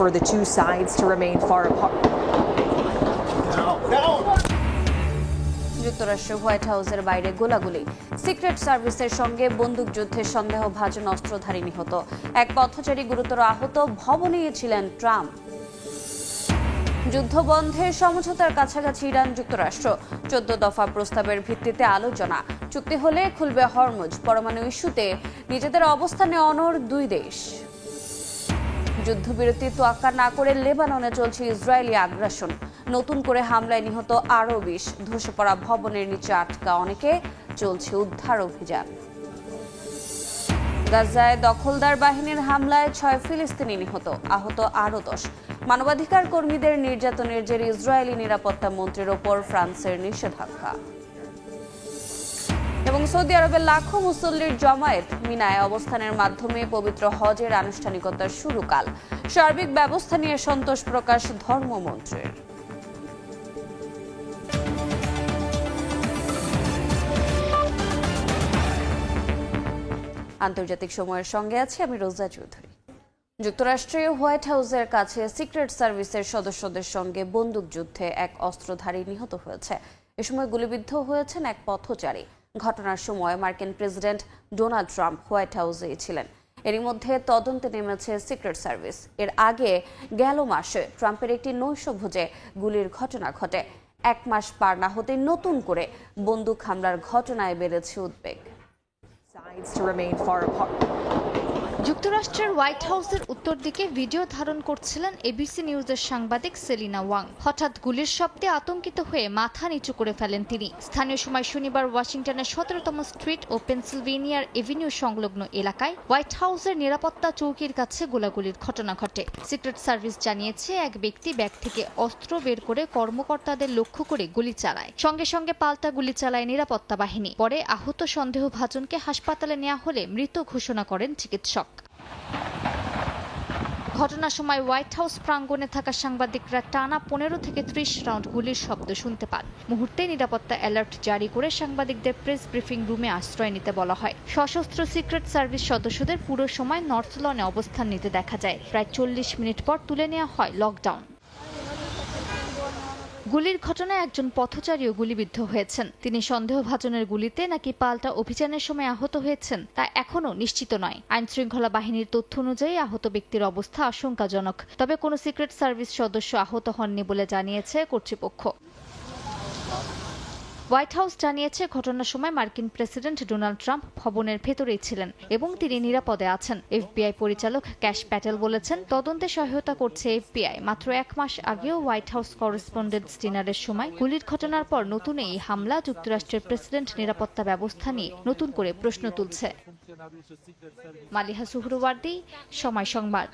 for the two sides to remain far apart. যুক্তরাষ্ট্র white হাউসের বাইরে গোলাগুলি, সিক্রেট সার্ভিসের সঙ্গে বন্দুকযুদ্ধের সন্দেহভাজন অস্ত্রধারী নিহত, এক পথচারী গুরুতর আহত, ভবনেই ছিলেন ট্রাম্প। যুদ্ধবন্ধের সমঝোতার কাছাকাছি ইরান যুক্তরাষ্ট্র, 14 দফা প্রস্তাবের ভিত্তিতে আলোচনা, চুক্তি হলে খুলবে হরমুজ, পরমাণু ইস্যুতে নিজেদের অবস্থানে অনড় দুই দেশ। যুদ্ধবিরতি তোয়াক্কা না করে লেবাননে চলছে ইসরায়েলি আগ্রাসন, নতুন করে হামলায় নিহত আরও 20, ধসে পড়া ভবনের নিচে আটকা অনেকে, চলছে উদ্ধার অভিযান। গাজায় দখলদার বাহিনীর হামলায় 6 ফিলিস্তিনি নিহত, আহত আরও 10। মানবাধিকার কর্মীদের নির্যাতনের জেরে ইসরায়েলি নিরাপত্তা মন্ত্রীর ওপর ফ্রান্সের নিষেধাজ্ঞা। এবং সৌদি আরবের লাখো মুসল্লির জমায়েত, মিনায় অবস্থানের মাধ্যমে পবিত্র হজের আনুষ্ঠানিকতা শুরু কাল। সার্বিক ব্যবস্থা নিয়ে সন্তোষ প্রকাশ ধর্মমন্ত্রীর। আন্তর্জাতিক সময়ের সঙ্গে আছি আমি রোজা চৌধুরী। যুক্তরাষ্ট্রের হোয়াইট হাউসের কাছে সিক্রেট সার্ভিসের সদস্যদের সঙ্গে বন্দুকযুদ্ধে এক অস্ত্রধারী নিহত হয়েছে। এ সময় গুলিবিদ্ধ হয়েছেন এক পথচারী। ঘটনার সময় মার্কিন প্রেসিডেন্ট ডোনাল্ড ট্রাম্প হোয়াইট হাউসেই ছিলেন। এরই মধ্যে তদন্তে নেমেছে সিক্রেট সার্ভিস। এর আগে গেল মাসে ট্রাম্পের একটি নৈশভোজে গুলির ঘটনা ঘটে। 1 মাস পার না হতে নতুন করে বন্দুক হামলার ঘটনায় বেড়েছে উদ্বেগ। To remain far apart. যুক্তরাষ্ট্রের হোয়াইট হাউসের উত্তর দিকে ভিডিও ধারণ করছিলেন এবিসি নিউজের সাংবাদিক সেলিনা ওয়াং। হঠাৎ গুলির শব্দে আতঙ্কিত হয়ে মাথা নিচু করে ফেলেন তিনি। স্থানীয় সময় শনিবার ওয়াশিংটনের 17তম স্ট্রিট ও পেনসিলভেনিয়ার এভিনিউ সংলগ্ন এলাকায় হোয়াইট হাউসের নিরাপত্তা চৌকির কাছে গোলাগুলির ঘটনা ঘটে। সিক্রেট সার্ভিস জানিয়েছে এক ব্যক্তি ব্যাগ থেকে অস্ত্র বের করে কর্মকর্তাদের লক্ষ্য করে গুলি চালায়। সঙ্গে সঙ্গে পাল্টা গুলি চালায় নিরাপত্তা বাহিনী। পরে আহত সন্দেহভাজনকে হাসপাতালে নেওয়া হলে মৃত ঘোষণা করেন চিকিৎসক। ঘটনার সময় হোয়াইট হাউস প্রাঙ্গণে থাকা সাংবাদিকরা টানা 15 থেকে 30 রাউন্ড গুলির শব্দ শুনতে পান। মুহূর্তে নিরাপত্তা অ্যালার্ট জারি করে সাংবাদিকদের প্রেস ব্রিফিং রুমে আশ্রয় নিতে বলা হয়। সশস্ত্র সিক্রেট সার্ভিস সদস্যদের পুরো সময় নর্থ লনে অবস্থান নিতে দেখা যায়। প্রায় 40 মিনিট পর তুলে নেওয়া হয় লকডাউন। গুলির ঘটনায় একজন পথচারীও গুলিবিদ্ধ হয়েছেন। তিনি সন্দেহভাজনের গুলিতে নাকি পাল্টা অভিযানের সময় আহত হয়েছেন তা এখনও নিশ্চিত নয়। আইনশৃঙ্খলা বাহিনীর তথ্য অনুযায়ী আহত ব্যক্তির অবস্থা আশঙ্কাজনক। তবে কোনো সিক্রেট সার্ভিস সদস্য আহত হননি বলে জানিয়েছে কর্তৃপক্ষ। হোয়াইট হাউস জানিয়েছে ঘটনার সময় মার্কিন প্রেসিডেন্ট ডোনাল্ড ট্রাম্প ভবনের ভেতরেই ছিলেন এবং তিনি নিরাপদে আছেন। এফবিআই পরিচালক ক্যাশ প্যাটেল বলেছেন, তদন্তে সহায়তা করছে এফবিআই। মাত্র 1 মাস আগেও হোয়াইট হাউস করেসপন্ডেন্টস ডিনারের সময় গুলির ঘটনার পর নতুন এই হামলা যুক্তরাষ্ট্রের প্রেসিডেন্ট নিরাপত্তা ব্যবস্থা নিয়ে নতুন করে প্রশ্ন তুলছে। মালিহা সুহরওয়ার্দী, সময় সংবাদ।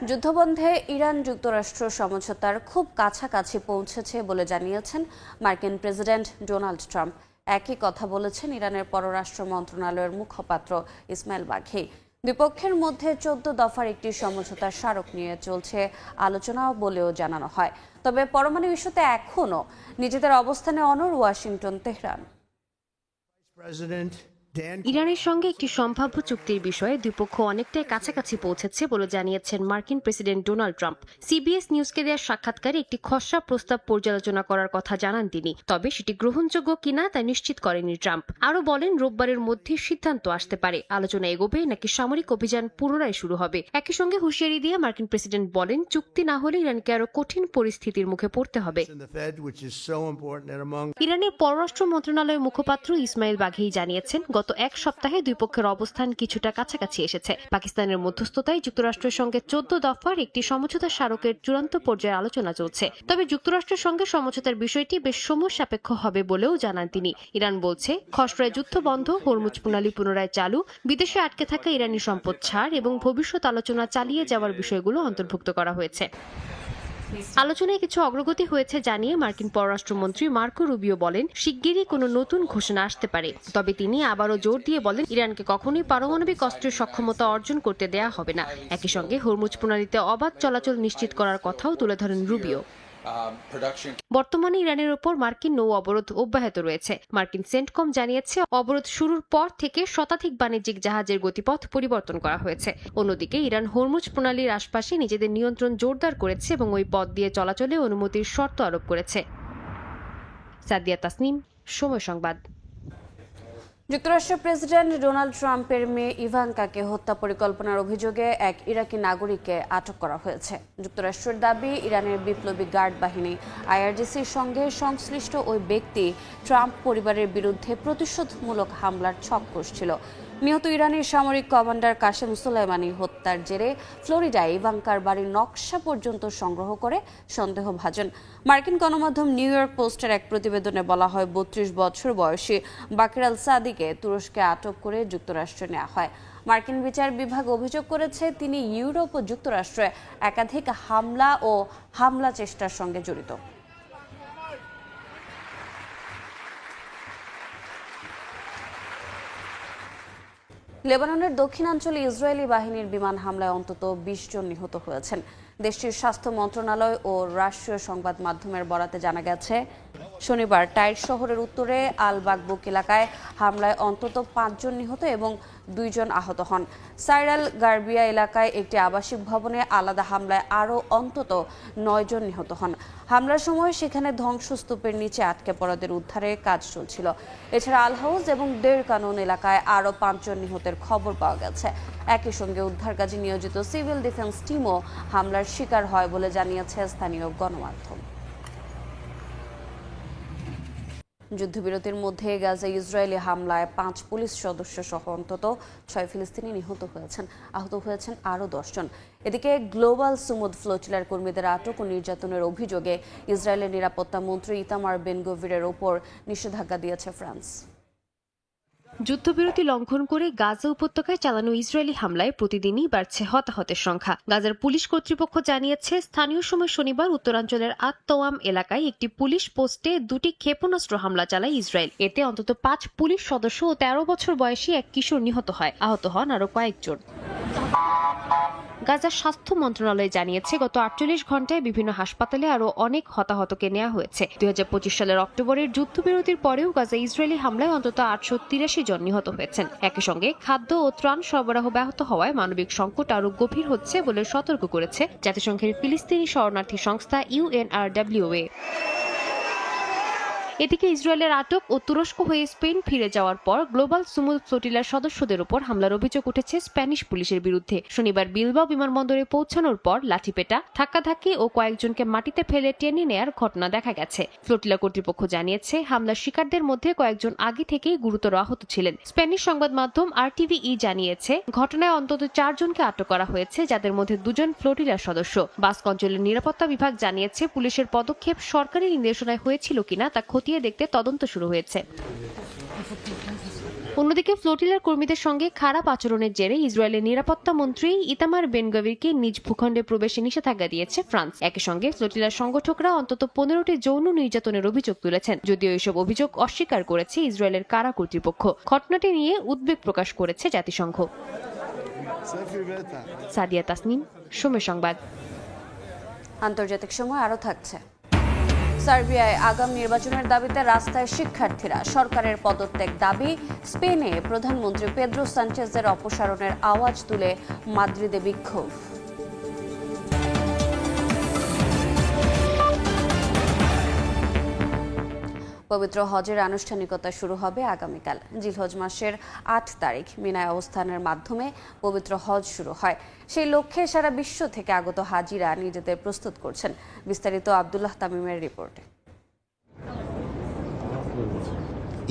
যুদ্ধবন্ধে ইরান যুক্তরাষ্ট্র সমঝোতার খুব কাছাকাছি পৌঁছেছে বলে জানিয়েছেন মার্কিন প্রেসিডেন্ট ডোনাল্ড ট্রাম্প। একই কথা বলেছেন ইরানের পররাষ্ট্র মন্ত্রণালয়ের মুখপাত্র ইসমাইল বাঘি। দুপক্ষের মধ্যে 14 দফার একটি সমঝোতার স্মারক নিয়ে চলছে আলোচনা বলেও জানানো হয়। তবে পরমাণু ইস্যুতে এখনও নিজেদের অবস্থানে অনড় ওয়াশিংটন, তেহরান। ইরানের সঙ্গে একটি সম্ভাব্য চুক্তির বিষয়ে দুই পক্ষ অনেকটাই কাছাকাছি পৌঁছেছে বলে জানিয়েছেন মার্কিন প্রেসিডেন্ট ডোনাল্ড ট্রাম্প। সিবিএস নিউজকে দেওয়া সাক্ষাৎকারে একটি খসড়া প্রস্তাব পর্যালোচনা করার কথা জানান তিনি। তবে সেটি গ্রহণযোগ্য কিনা তা নিশ্চিত করেনি ট্রাম্প। আরও বলেন, রোববারের মধ্যে সিদ্ধান্ত আসতে পারে আলোচনা এগোবে নাকি সামরিক অভিযান পুনরায় শুরু হবে। একই সঙ্গে হুঁশিয়ারি দিয়ে মার্কিন প্রেসিডেন্ট বলেন, চুক্তি না হলে ইরানকে আরো কঠিন পরিস্থিতির মুখে পড়তে হবে। ইরানের পররাষ্ট্র মন্ত্রণালয়ের মুখপাত্র ইসমাইল বাঘি জানিয়েছেন, গত 1 সপ্তাহে দুই পক্ষের অবস্থান কিছুটা কাছাকাছি এসেছে। পাকিস্তানের মধ্যস্থতায় যুক্তরাষ্ট্রের সঙ্গে 14 দফার একটি সমঝোতা স্মারকের চূড়ান্ত পর্যায়ে আলোচনা চলছে। তবে যুক্তরাষ্ট্রের সঙ্গে সমঝোতার বিষয়টি বেশ সময় সাপেক্ষ হবে বলেও জানান তিনি। ইরান বলছে, খসড়ায় যুদ্ধ বন্ধ, হরমুজ প্রণালী পুনরায় চালু, বিদেশে আটকে থাকা ইরানি সম্পদ ছাড় এবং ভবিষ্যৎ আলোচনা চালিয়ে যাওয়ার বিষয়গুলো অন্তর্ভুক্ত করা হয়েছে। আলোচনায় কিছু অগ্রগতি হয়েছে জানিয়ে মার্কিন পররাষ্ট্রমন্ত্রী মার্কো রুবিও বলেন, শিগগিরই কোনো নতুন ঘোষণা আসতে পারে। তবে তিনি আবারও জোর দিয়ে বলেন, ইরানকে কখনোই পারমাণবিক অস্ত্রের সক্ষমতা অর্জন করতে দেয়া হবে না। একই সঙ্গে হরমুজ প্রণালীতে অবাধ চলাচল নিশ্চিত করার কথাও তুলে ধরেন রুবিও। বর্তমানে ইরানের ওপর মার্কিন নৌ অবরোধ অব্যাহত রয়েছে। মার্কিন সেন্টকম জানিয়েছে অবরোধ শুরুর পর থেকে শতাধিক বাণিজ্যিক জাহাজের গতিপথ পরিবর্তন করা হয়েছে। অন্যদিকে ইরান হরমুজ প্রণালীর আশপাশে নিজেদের নিয়ন্ত্রণ জোরদার করেছে এবং ওই পথ দিয়ে চলাচলে অনুমতির শর্ত আরোপ করেছে। সাদিয়া তাসনিম, সময় সংবাদ। যুক্তরাষ্ট্রের প্রেসিডেন্ট ডোনাল্ড ট্রাম্পের মেয়ে ইভাঙ্কাকে হত্যা পরিকল্পনার অভিযোগে এক ইরাকি নাগরিককে আটক করা হয়েছে। যুক্তরাষ্ট্রের দাবি, ইরানের বিপ্লবী গার্ড বাহিনী আইআরজিসির সঙ্গে সংশ্লিষ্ট ওই ব্যক্তি ট্রাম্প পরিবারের বিরুদ্ধে প্রতিশোধমূলক হামলার ছক কষছিল। নিহত ইরানের সামরিক কমান্ডার কাসেম সুলাইমানি হত্যার জেরে ফ্লোরিডায় ইভাঙ্কার বাড়ির নকশা পর্যন্ত সংগ্রহ করে সন্দেহভাজন। মার্কিন গণমাধ্যম নিউ ইয়র্ক পোস্টের এক প্রতিবেদনে বলা হয়, 32 বছর বয়সী বাকির আল সাদিকে তুরস্কে আটক করে যুক্তরাষ্ট্রে নেওয়া হয়। মার্কিন বিচার বিভাগ অভিযোগ করেছে তিনি ইউরোপ ও যুক্তরাষ্ট্রে একাধিক হামলা ও হামলা চেষ্টার সঙ্গে জড়িত। লেবাননের দক্ষিণাঞ্চলে ইসরায়েলি বাহিনীর বিমান হামলায় অন্তত 20 জন নিহত হয়েছেন। দেশটির স্বাস্থ্য মন্ত্রণালয় ও রাষ্ট্রীয় সংবাদ মাধ্যমের বরাতে জানা গেছে, শনিবার টাইর শহরের উত্তরে আল বাকবুক এলাকায় হামলায় অন্তত 5 জন নিহত এবং 2 জন আহত হন। সাইরাল গার্বিয়া এলাকায় একটি আবাসিক ভবনে আলাদা হামলায় আরও অন্তত 9 জন নিহত হন। হামলার সময় সেখানে ধ্বংসস্তূপের নিচে আটকে পড়াদের উদ্ধারে কাজ চলছিল। এছাড়া আল হাউস এবং দের কানুন এলাকায় আরও 5 জন নিহতের খবর পাওয়া গেছে। একই সঙ্গে উদ্ধার কাজে নিয়োজিত সিভিল ডিফেন্স টিমও হামলার শিকার হয় বলে জানিয়েছে স্থানীয় গণমাধ্যম। যুদ্ধবিরতির মধ্যে গাজায় ইসরায়েলি হামলায় 5 পুলিশ সদস্য সহ অন্তত 6 ফিলিস্তিনি নিহত হয়েছেন, আহত হয়েছেন আরও 10 জন। এদিকে গ্লোবাল সুমুদ ফ্লোটিলার কর্মীদের আটক ও নির্যাতনের অভিযোগে ইসরায়েলের নিরাপত্তা মন্ত্রী ইতামার বেন-গভিরের ওপর নিষেধাজ্ঞা দিয়েছে ফ্রান্স। যুদ্ধবিরতি লঙ্ঘন করে গাজা উপত্যকায় চালানো ইসরায়েলি হামলায় প্রতিদিনই বাড়ছে হতাহতের সংখ্যা। গাজার পুলিশ কর্তৃপক্ষ জানিয়েছে, স্থানীয় সময় শনিবার উত্তরাঞ্চলের আত-তোয়াম এলাকায় একটি পুলিশ পোস্টে 2টি ক্ষেপণাস্ত্র হামলা চালায় ইসরায়েল। এতে অন্তত 5 পুলিশ সদস্য ও 13 বছর বয়সী এক কিশোর নিহত হয়, আহত হন আরও কয়েকজন। গাজার স্বাস্থ্য মন্ত্রণালয় জানিয়েছে, গত 48 ঘন্টায় বিভিন্ন হাসপাতালে আরও অনেক হতাহতকে নেওয়া হয়েছে। 2025 সালের অক্টোবরের যুদ্ধবিরতির পরেও গাজা ইসরায়েলি হামলায় অন্তত 883 জন নিহত হয়েছেন। একই সঙ্গে খাদ্য ও ত্রাণ সরবরাহ ব্যাহত হওয়ায় মানবিক সংকট আরও গভীর হচ্ছে বলে সতর্ক করেছে জাতিসংঘের ফিলিস্তিনি শরণার্থী সংস্থা UNRWA। এদিকে ইসরায়েলের আটক ও তুরস্ক হয়ে স্পেন ফিরে যাওয়ার পর গ্লোবাল সুমুদ ফ্লোটিলার সদস্যদের উপর হামলার অভিযোগ উঠেছে স্প্যানিশ পুলিশের বিরুদ্ধে। শনিবার বিলবাও বিমানবন্দরে পৌঁছানোর পর লাঠিপেটা, ধাক্কাধাক্কি ও কয়েকজনকে মাটিতে ফেলে টেনে নেয়ার ঘটনা দেখা গেছে। ফ্লোটিলা কর্তৃপক্ষ জানিয়েছে, হামলার শিকারদের মধ্যে কয়েকজন আগে থেকেই গুরুতর আহত ছিলেন। স্প্যানিশ সংবাদ মাধ্যম RTVE জানিয়েছে, ঘটনায় অন্তত 4 জনকে আটক করা হয়েছে, যাদের মধ্যে 2 জন ফ্লোটিলার সদস্য। বাস্ক অঞ্চলের নিরাপত্তা বিভাগ জানিয়েছে, পুলিশের পদক্ষেপ সরকারি নির্দেশনায় হয়েছিল কিনা তা দেখতে তদন্ত শুরু হয়েছে। অন্যদিকে ফ্লোটিলার কর্মীদের সঙ্গে খারাপ আচরণের জেরে ইসরায়েলের নিরাপত্তা মন্ত্রী ইতামার বেন-গভিরকে নিজ ভূখণ্ডে প্রবেশে নিষেধাজ্ঞা দিয়েছে ফ্রান্স। একই সঙ্গে ফ্লোটিলার সংগঠকরা অন্তত 15টি যৌন নির্যাতনের অভিযোগ তুলেছেন, যদিও এসব অভিযোগ অস্বীকার করেছে ইসরায়েলের কারা কর্তৃপক্ষ। ঘটনাটি নিয়ে উদ্বেগ প্রকাশ করেছে জাতিসংঘ। সাদিয়া তাসনিম, সময় সংবাদ। আন্তর্জাতিক সময় আরও থাকছে। সার্বিয়ায় আগাম নির্বাচনের দাবিতে রাস্তায় শিক্ষার্থীরা, সরকারের পদত্যাগ দাবি। স্পেনে প্রধানমন্ত্রী পেদ্রো সানচেজের অপসারণের আওয়াজ তুলে মাদ্রিদে বিক্ষোভ। পবিত্র হজের আনুষ্ঠানিকতা শুরু হবে আগামীকাল। জিলহজ মাসের 8 তারিখ মিনায় অবস্থানের মাধ্যমে পবিত্র হজ শুরু হয়। সেই লক্ষ্যে সারা বিশ্ব থেকে আগত হাজিরা নিজেদের প্রস্তুত করছেন। বিস্তারিত আব্দুল্লাহ তামিমের রিপোর্টে।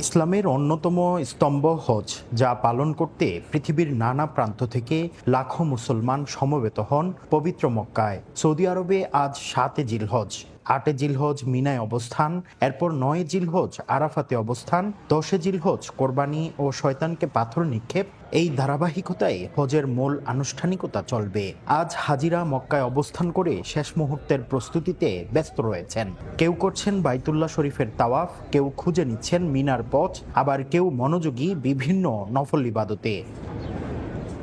ইসলামের অন্যতম স্তম্ভ হজ, যা পালন করতে পৃথিবীর নানা প্রান্ত থেকে লাখো মুসলমান সমবেত হন পবিত্র মক্কায়। সৌদি আরবে আজ 7 জিলহজ, 8 জিলহজ মিনায় অবস্থান, এরপর 9 জিলহজ আরাফাতে অবস্থান, 10 জিলহজ কোরবানি ও শয়তানকে পাথর নিক্ষেপ। এই ধারাবাহিকতায় হজের মূল আনুষ্ঠানিকতা চলবে। আজ হাজিরা মক্কায় অবস্থান করে শেষ মুহূর্তের প্রস্তুতিতে ব্যস্ত রয়েছেন। কেউ করছেন বাইতুল্লাহ শরীফের তাওয়াফ, কেউ খুঁজে নিচ্ছেন মিনার পথ, আবার কেউ মনোযোগী বিভিন্ন নফল ইবাদতে।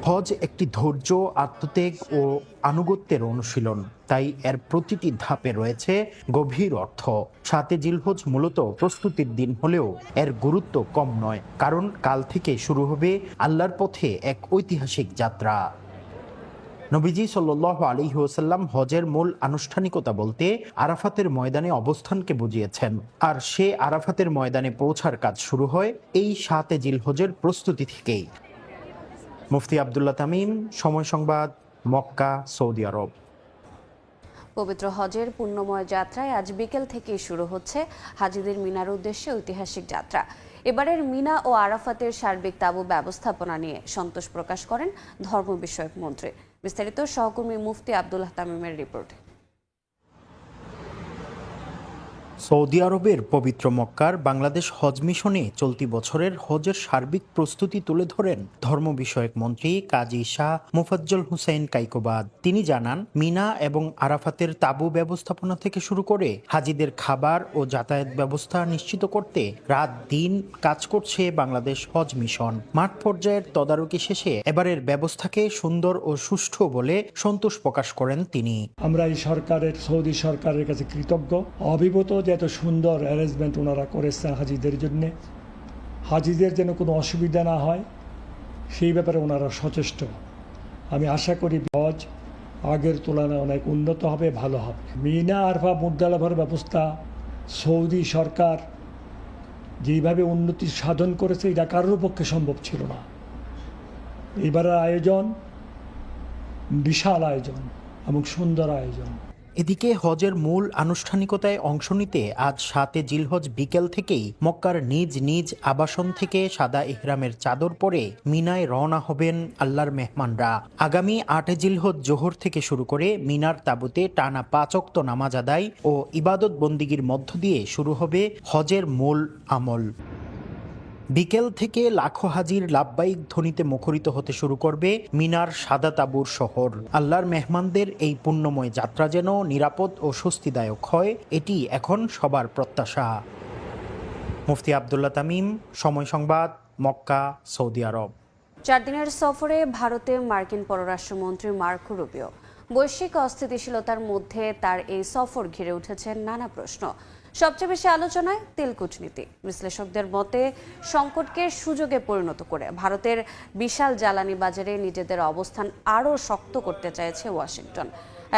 হজ একটি ধৈর্য, আত্মত্যাগ ও আনুগত্যের অনুশীলন, তাই এর প্রতিটি ধাপে রয়েছে গভীর অর্থ। 7 জিলহজ মূলত প্রস্তুতির দিন হলেও এর গুরুত্ব কম নয়, কারণ কাল থেকে শুরু হবে আল্লাহর পথে এক ঐতিহাসিক যাত্রা। নবীজি সাল্লাল্লাহু আলাইহি ওয়াসাল্লাম হজের মূল আনুষ্ঠানিকতা বলতে আরাফাতের ময়দানে অবস্থানকে বুঝিয়েছেন, আর সে আরাফাতের ময়দানে পৌঁছার কাজ শুরু হয় এই 7 জিলহজের প্রস্তুতি থেকেই। মুফতি আব্দুল্লাহ তামিম, সময় সংবাদ, মক্কা, সৌদি আরব। পবিত্র হজের পুণ্যময় যাত্রায় আজ বিকেল থেকেই শুরু হচ্ছে হাজিদের মিনার উদ্দেশ্যে ঐতিহাসিক যাত্রা। এবারের মিনা ও আরাফাতের সার্বিক তাঁবু ব্যবস্থাপনা নিয়ে সন্তোষ প্রকাশ করেন ধর্ম বিষয়ক মন্ত্রী। বিস্তারিত সহকর্মী মুফতি আব্দুল্লাহ তামিমের রিপোর্টে। সৌদি আরবের পবিত্র মক্কার বাংলাদেশ হজ মিশনে চলতি বছরের হজের সার্বিক প্রস্তুতি তুলে ধরেন ধর্ম বিষয়ক মন্ত্রী কাজী শাহ মুফাজ্জল হুসাইন কাইকোবাদ। তিনি জানান, মিনা এবং আরাফাতের তাঁবু ব্যবস্থাপনা থেকে শুরু করে হাজিদের খাবার ও যাতায়াত ব্যবস্থা নিশ্চিত করতে রাত দিন কাজ করছে বাংলাদেশ হজ মিশন। মাঠ পর্যায়ের তদারকি শেষে এবারের ব্যবস্থাকে সুন্দর ও সুষ্ঠু বলে সন্তোষ প্রকাশ করেন তিনি। আমরা এই সৌদি সরকারের কাছে কৃতজ্ঞ, অভিভূত যে এত সুন্দর অ্যারেঞ্জমেন্ট ওনারা করেছেন হাজিদের জন্যে। হাজিদের যেন কোনো অসুবিধা না হয় সেই ব্যাপারে ওনারা সচেষ্ট। আমি আশা করি হজ আগের তুলনায় অনেক উন্নত হবে, ভালো হবে। মিনা আরফা মুদ্দালাভার ব্যবস্থা সৌদি সরকার যেইভাবে উন্নতি সাধন করেছে এটা কারোর পক্ষে সম্ভব ছিল না। এবারের আয়োজন বিশাল আয়োজন এবং সুন্দর আয়োজন। এদিকে হজের মূল আনুষ্ঠানিকতায় অংশ নিতে আজ 7 জিলহজ বিকেল থেকেই মক্কার নিজ নিজ আবাসন থেকে সাদা ইহরামের চাদর পরে মিনায় রওনা হবেন আল্লাহর মেহমানরা। আগামী 8 জিলহজ জোহর থেকে শুরু করে মিনার তাঁবুতে টানা 5 ওয়াক্ত নামাজ আদায় ও ইবাদত বন্দিগির মধ্য দিয়ে শুরু হবে হজের মূল আমল। বিকেল থেকে লাখো হাজির লাব্বাইক ধ্বনিতে মুখরিত হতে শুরু করবে মিনার সাদা তাঁবুর শহর। আল্লাহর মেহমানদের এই পুণ্যময় যাত্রা যেন নিরাপদ ও স্বস্তিদায়ক হয়, এটি এখন সবার প্রত্যাশা। মুফতি আব্দুল্লাহ তামিম, সময় সংবাদ, মক্কা, সৌদি আরব। 4 দিনের সফরে ভারতে মার্কিন পররাষ্ট্রমন্ত্রী মার্কো রুবিও। বৈশ্বিক অস্থিতিশীলতার মধ্যে তার এই সফর ঘিরে উঠেছে নানা প্রশ্ন। সবচেয়ে বেশি আলোচনায় তেল কূটনীতি। বিশ্লেষকদের মতে সংকটকে সুযোগে পরিণত করে ভারতের বিশাল জ্বালানি বাজারে নিজেদের অবস্থান আরও শক্ত করতে চাইছে ওয়াশিংটন।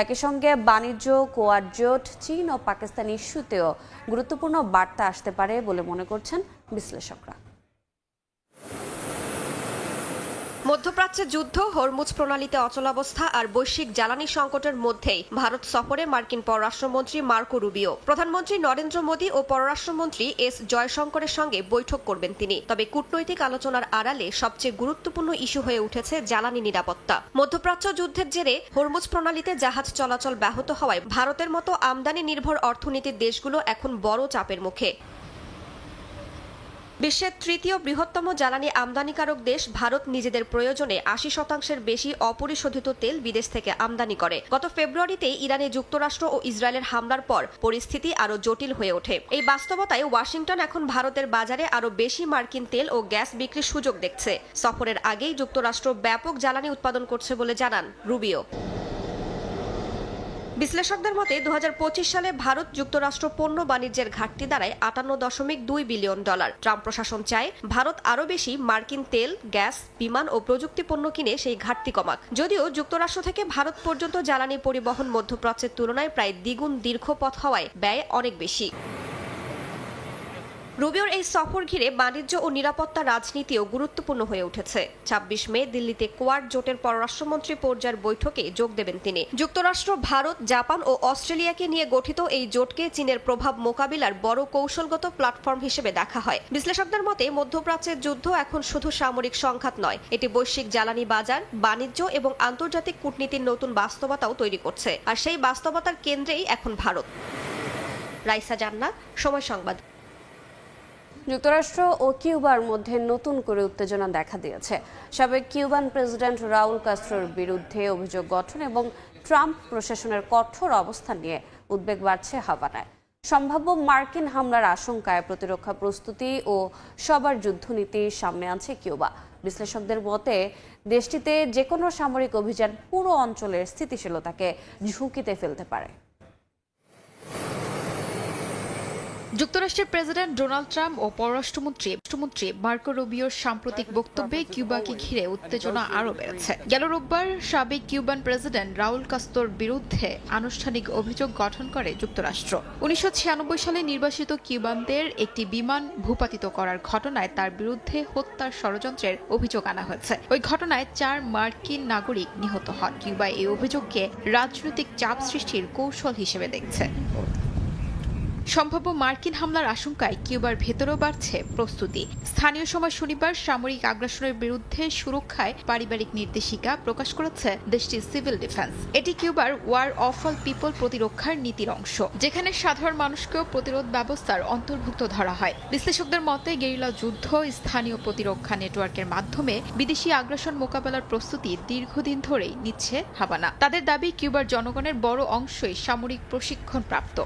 একই সঙ্গে বাণিজ্য, কোয়াড জোট, চীন ও পাকিস্তান ইস্যুতেও গুরুত্বপূর্ণ বার্তা আসতে পারে বলে মনে করছেন বিশ্লেষকরা। মধ্যপ্রাচ্যে যুদ্ধ, হরমুজ প্রণালীতে অচলাবস্থা আর বৈশ্বিক জ্বালানি সংকটের মধ্যেই ভারত সফরে মার্কিন পররাষ্ট্রমন্ত্রী মার্কো রুবিও। প্রধানমন্ত্রী নরেন্দ্র মোদী ও পররাষ্ট্রমন্ত্রী এস জয়শঙ্করের সঙ্গে বৈঠক করবেন তিনি। তবে কূটনৈতিক আলোচনার আড়ালে সবচেয়ে গুরুত্বপূর্ণ ইস্যু হয়ে উঠেছে জ্বালানি নিরাপত্তা। মধ্যপ্রাচ্য যুদ্ধের জেরে হরমুজ প্রণালীতে জাহাজ চলাচল ব্যাহত হওয়ায় ভারতের মতো আমদানি নির্ভর অর্থনীতির দেশগুলো এখন বড় চাপের মুখে। বিশ্বের তৃতীয় বৃহত্তম জ্বালানি আমদানিকারক দেশ ভারত নিজেদের প্রয়োজনে 80% বেশি অপরিশোধিত তেল বিদেশ থেকে আমদানি করে। গত ফেব্রুয়ারিতে ইরানে যুক্তরাষ্ট্র ও ইসরায়েলের হামলার পর পরিস্থিতি আরও জটিল হয়ে ওঠে। এই বাস্তবতায় ওয়াশিংটন এখন ভারতের বাজারে আরও বেশি মার্কিন তেল ও গ্যাস বিক্রির সুযোগ দেখছে। সফরের আগেই যুক্তরাষ্ট্র ব্যাপক জ্বালানি উৎপাদন করছে বলে জানান রুবিও। বিশ্লেষকদের মতে 2025 সালে ভারত যুক্তরাষ্ট্র পণ্য বাণিজ্যের ঘাটতি দাঁড়ায় $58.2 বিলিয়ন। ট্রাম্প প্রশাসন চায় ভারত আরও বেশি মার্কিন তেল, গ্যাস, বিমান ও প্রযুক্তি পণ্য কিনে সেই ঘাটতি কমাক। যদিও যুক্তরাষ্ট্র থেকে ভারত পর্যন্ত জ্বালানি পরিবহন মধ্যপ্রাচ্যের তুলনায় প্রায় দ্বিগুণ দীর্ঘ পথ হওয়ায় ব্যয় অনেক বেশি। রুবিওর এই সফর ঘিরে বাণিজ্য ও নিরাপত্তা রাজনীতিও গুরুত্বপূর্ণ হয়ে উঠেছে। 26 মে দিল্লিতে কোয়াড জোটের পররাষ্ট্রমন্ত্রী পর্যায়ের বৈঠকে যোগ দেবেন তিনি। যুক্তরাষ্ট্র, ভারত, জাপান ও অস্ট্রেলিয়াকে নিয়ে গঠিত এই জোটকে চীনের প্রভাব মোকাবিলার বড় কৌশলগত প্ল্যাটফর্ম হিসেবে দেখা হয়। বিশ্লেষকদের মতে মধ্যপ্রাচ্যের যুদ্ধ এখন শুধু সামরিক সংঘাত নয়, এটি বৈশ্বিক জ্বালানি বাজার, বাণিজ্য এবং আন্তর্জাতিক কূটনীতির নতুন বাস্তবতাও তৈরি করছে। আর সেই বাস্তবতার কেন্দ্রেই এখন ভারত। রাইসা জান্নাত, সময় সংবাদ। যুক্তরাষ্ট্র ও কিউবার মধ্যে নতুন করে উত্তেজনা দেখা দিয়েছে। সাবেক কিউবান প্রেসিডেন্ট রাউল কাস্ট্রোর বিরুদ্ধে অভিযোগ গঠন এবং ট্রাম্প প্রশাসনের কঠোর অবস্থান নিয়ে উদ্বেগ বাড়ছে হাভানায়। সম্ভাব্য মার্কিন হামলার আশঙ্কায় প্রতিরক্ষা প্রস্তুতি ও সবার যুদ্ধনীতি সামনে আনছে কিউবা। বিশ্লেষকদের মতে দেশটিতে যে কোনো সামরিক অভিযান পুরো অঞ্চলের স্থিতিশীলতাকে ঝুঁকিতে ফেলতে পারে। যুক্তরাষ্ট্রের প্রেসিডেন্ট ডোনাল্ড ট্রাম্প ও পররাষ্ট্রমন্ত্রী মার্কো রুবিওর সাম্প্রতিক বক্তব্যে কিউবাকে ঘিরে উত্তেজনা আরও বেড়েছে। গেল রোববার সাবেক কিউবান প্রেসিডেন্ট রাউল কাস্ত্রোর বিরুদ্ধে আনুষ্ঠানিক অভিযোগ গঠন করে যুক্তরাষ্ট্র। 1996 সালে নির্বাসিত কিউবানদের একটি বিমান ভূপাতিত করার ঘটনায় তার বিরুদ্ধে হত্যার ষড়যন্ত্রের অভিযোগ আনা হয়েছে। ওই ঘটনায় 4 মার্কিন নাগরিক নিহত হন। কিউবা এই অভিযোগকে রাজনৈতিক চাপ সৃষ্টির কৌশল হিসেবে দেখছে। সম্ভাব্য মার্কিন হামলার আশঙ্কায় কিউবার ভেতরেও বাড়ছে প্রস্তুতি। স্থানীয় সময় শনিবার সামরিক আগ্রাসনের বিরুদ্ধে সুরক্ষায় পারিবারিক নির্দেশিকা প্রকাশ করেছে দেশটির সিভিল ডিফেন্স। এটি কিউবার ওয়ার অফ অল পিপল প্রতিরক্ষার নীতির অংশ, যেখানে সাধারণ মানুষকেও প্রতিরোধ ব্যবস্থার অন্তর্ভুক্ত ধরা হয়। বিশ্লেষকদের মতে গেরিলা যুদ্ধ, স্থানীয় প্রতিরক্ষা নেটওয়ার্কের মাধ্যমে বিদেশি আগ্রাসন মোকাবেলার প্রস্তুতি দীর্ঘদিন ধরেই নিচ্ছে হাভানা। তাদের দাবি কিউবার জনগণের বড় অংশই সামরিক প্রশিক্ষণ প্রাপ্ত।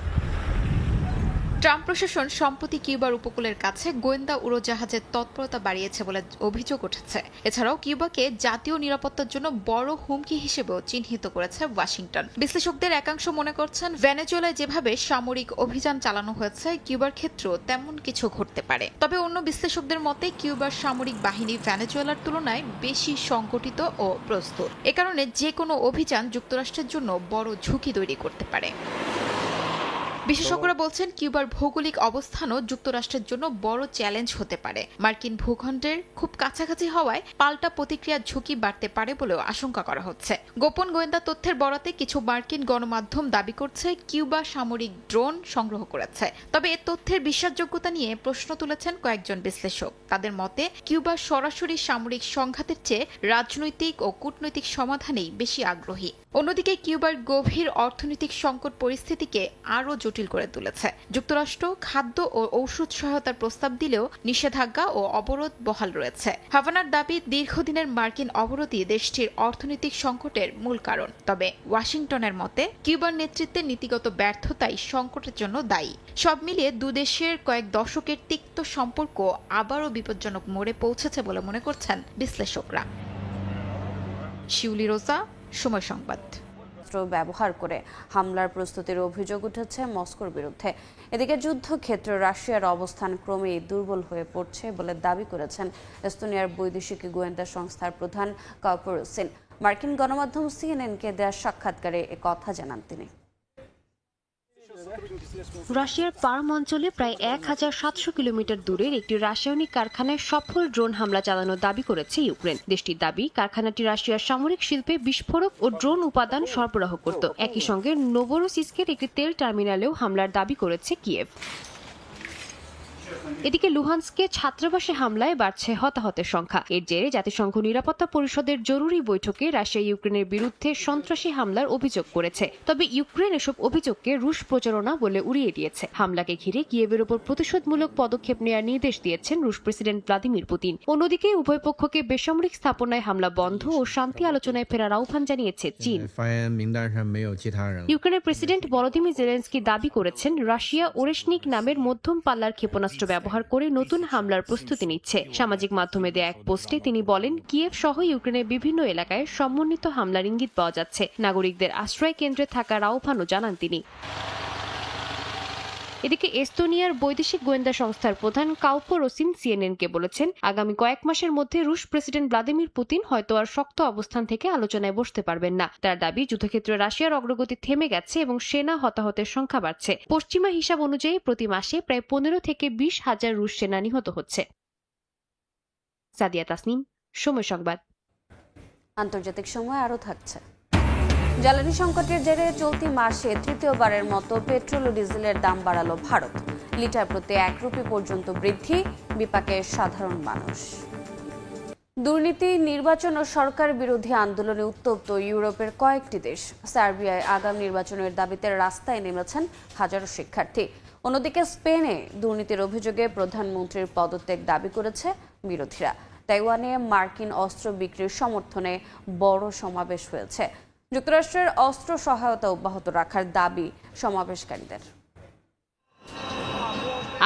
ট্রাম্প প্রশাসন সম্প্রতি কিউবার উপকূলের কাছে গোয়েন্দা উড়োজাহাজের তৎপরতা বাড়িয়েছে বলে অভিযোগ উঠেছে। এছাড়াও কিউবাকে জাতীয় নিরাপত্তার জন্য বড় হুমকি হিসেবেও চিহ্নিত করেছে ওয়াশিংটন। বিশ্লেষকদের একাংশ মনে করছেন ভেনেজুয়েলায় যেভাবে সামরিক অভিযান চালানো হয়েছে কিউবার ক্ষেত্রেও তেমন কিছু ঘটতে পারে। তবে অন্য বিশ্লেষকদের মতে কিউবার সামরিক বাহিনী ভেনেজুয়েলার তুলনায় বেশি সংগঠিত ও প্রস্তুত। এ কারণে যে কোনো অভিযান যুক্তরাষ্ট্রের জন্য বড় ঝুঁকি তৈরি করতে পারে। বিশেষজ্ঞরা বলছেন কিউবার ভৌগোলিক অবস্থানও যুক্তরাষ্ট্রের জন্য বড় চ্যালেঞ্জ হতে পারে। মার্কিন ভূখণ্ডের খুব কাছাকাছি হওয়ায় পাল্টা প্রতিক্রিয়ার ঝুঁকি বাড়তে পারে বলেও আশঙ্কা করা হচ্ছে। গোপন গোয়েন্দা তথ্যের বরাতে কিছু মার্কিন গণমাধ্যম দাবি করছে কিউবা সামরিক ড্রোন সংগ্রহ করেছে। তবে এ তথ্যের বিশ্বাসযোগ্যতা নিয়ে প্রশ্ন তুলেছেন কয়েকজন বিশ্লেষক। তাদের মতে কিউবা সরাসরি সামরিক সংঘাতের চেয়ে রাজনৈতিক ও কূটনৈতিক সমাধানেই বেশি আগ্রহী। অন্যদিকে কিউবার গভীর অর্থনৈতিক সংকট পরিস্থিতিকে আরও জটিল করে তুলেছে। যুক্তরাষ্ট্র খাদ্য ও ঔষধ সহায়তার প্রস্তাব দিলেও নিষেধাজ্ঞা ও অবরোধ বহাল রয়েছে। হাভানার দাবি দীর্ঘদিনের মার্কিন অবরোধই দেশটির অর্থনৈতিক সংকটের মূল কারণ। তবে ওয়াশিংটনের মতে কিউবার নেতৃত্বের নীতিগত ব্যর্থতাই সংকটের জন্য দায়ী। সব মিলিয়ে দুদেশের কয়েক দশকের তিক্ত সম্পর্ক আবারও বিপজ্জনক মোড়ে পৌঁছেছে বলে মনে করছেন বিশ্লেষকরা। শিউলি রোজা, সময় সংবাদ। ব্যবহার করে হামলার প্রস্তুতির অভিযোগ উঠেছে মস্কোর বিরুদ্ধে। এদিকে যুদ্ধক্ষেত্রে রাশিয়ার অবস্থান ক্রমেই দুর্বল হয়ে পড়ছে বলে দাবি করেছেন এস্তোনিয়ার বৈদেশিক গোয়েন্দা সংস্থার প্রধান কাউপোরোসিন। মার্কিন গণমাধ্যম সিএনএনকে দেওয়া সাক্ষাৎকারে একথা জানান তিনি। রাশিয়ার পার্ম অঞ্চলে প্রায় 1700 কিলোমিটার দূরের একটি রাসায়নিক কারখানায় সফল ড্রোন হামলা চালানোর দাবি করেছে ইউক্রেন। দেশটির দাবি কারখানাটি রাশিয়ার সামরিক শিল্পে বিস্ফোরক ও ড্রোন উপাদান সরবরাহ করত। একই সঙ্গে নোভোরোসিস্কের একটি তেল টার্মিনালেও হামলার দাবি করেছে কিয়েভ। এদিকে লুহান্সকে ছাত্রাবাসে হামলায় বাড়ছে হতাহতের সংখ্যা। এর জেরে জাতিসংঘ নিরাপত্তা পরিষদের জরুরি বৈঠকে রাশিয়া ইউক্রেনের বিরুদ্ধে সন্ত্রাসী হামলার অভিযোগ করেছে। তবে ইউক্রেন এসব অভিযোগকে রুশ প্রচারণা বলে উড়িয়ে দিয়েছে। হামলাকে ঘিরে কিয়েভের উপর প্রতিশোধমূলক পদক্ষেপ নেওয়ার নির্দেশ দিয়েছেন রুশ প্রেসিডেন্ট ভ্লাদিমির পুতিন। অন্যদিকে উভয় পক্ষকে বেসামরিক স্থাপনায় হামলা বন্ধ ও শান্তি আলোচনায় ফেরার আহ্বান জানিয়েছে চীন। ইউক্রেনের প্রেসিডেন্ট ভলোদিমির জেলেনস্কি দাবি করেছেন রাশিয়া ওরেশনিক নামের মধ্যম পাল্লার ক্ষেপণাস্ত্র ব্যবহার করে নতুন হামলার প্রস্তুতি নিচ্ছে। সামাজিক মাধ্যমে দেয়া এক পোস্টে তিনি বলেন কিয়েভ সহ ইউক্রেনের বিভিন্ন এলাকায় সমন্বিত হামলার ইঙ্গিত পাওয়া যাচ্ছে। নাগরিকদের আশ্রয় কেন্দ্রে থাকার আহ্বানও জানান তিনি। এদিকে এস্তোনিয়ার বৈদেশিক গোয়েন্দা সংস্থার প্রধান কাউপোরোসিন সিএনএনকে বলেছেন আগামী কয়েক মাসের মধ্যে রুশ প্রেসিডেন্ট ভ্লাদিমির পুতিন হয়তো আর শক্ত অবস্থান থেকে আলোচনায় বসতে পারবেন না। তার দাবি যুদ্ধক্ষেত্রে রাশিয়ার অগ্রগতি থেমে গেছে এবং সেনা হতাহতের সংখ্যা বাড়ছে। পশ্চিমা হিসাব অনুযায়ী প্রতি মাসে প্রায় 15 থেকে 20 হাজার রুশ সেনা নিহত হচ্ছে। সাদিয়া তাসনিম, সময় সংবাদ। আন্তর্জাতিক সময় আরও থাকছে। জ্বালানি সংকটের জেরে চলতি মাসে তৃতীয়বারের মতো পেট্রোল ও ডিজেলের দাম বাড়ালো ভারত। লিটার প্রতি 1 রুপি পর্যন্ত বৃদ্ধি, বিপাকে সাধারণ মানুষ। দুর্নীতি, নির্বাচন ও সরকার বিরোধী আন্দোলনে উত্তপ্ত ইউরোপের কয়েকটি দেশ। সার্বিয়ায় আগাম নির্বাচনের দাবিতে রাস্তায় নেমেছেন হাজারো শিক্ষার্থী। অন্যদিকে স্পেনে দুর্নীতির অভিযোগে প্রধানমন্ত্রীর পদত্যাগ দাবি করেছে বিরোধীরা। তাইওয়ানে মার্কিন অস্ত্র বিক্রির সমর্থনে বড় সমাবেশ হয়েছে। যুক্তরাষ্ট্রের অস্ত্র সহায়তা অব্যাহত রাখার দাবি সমাবেশকারীদের।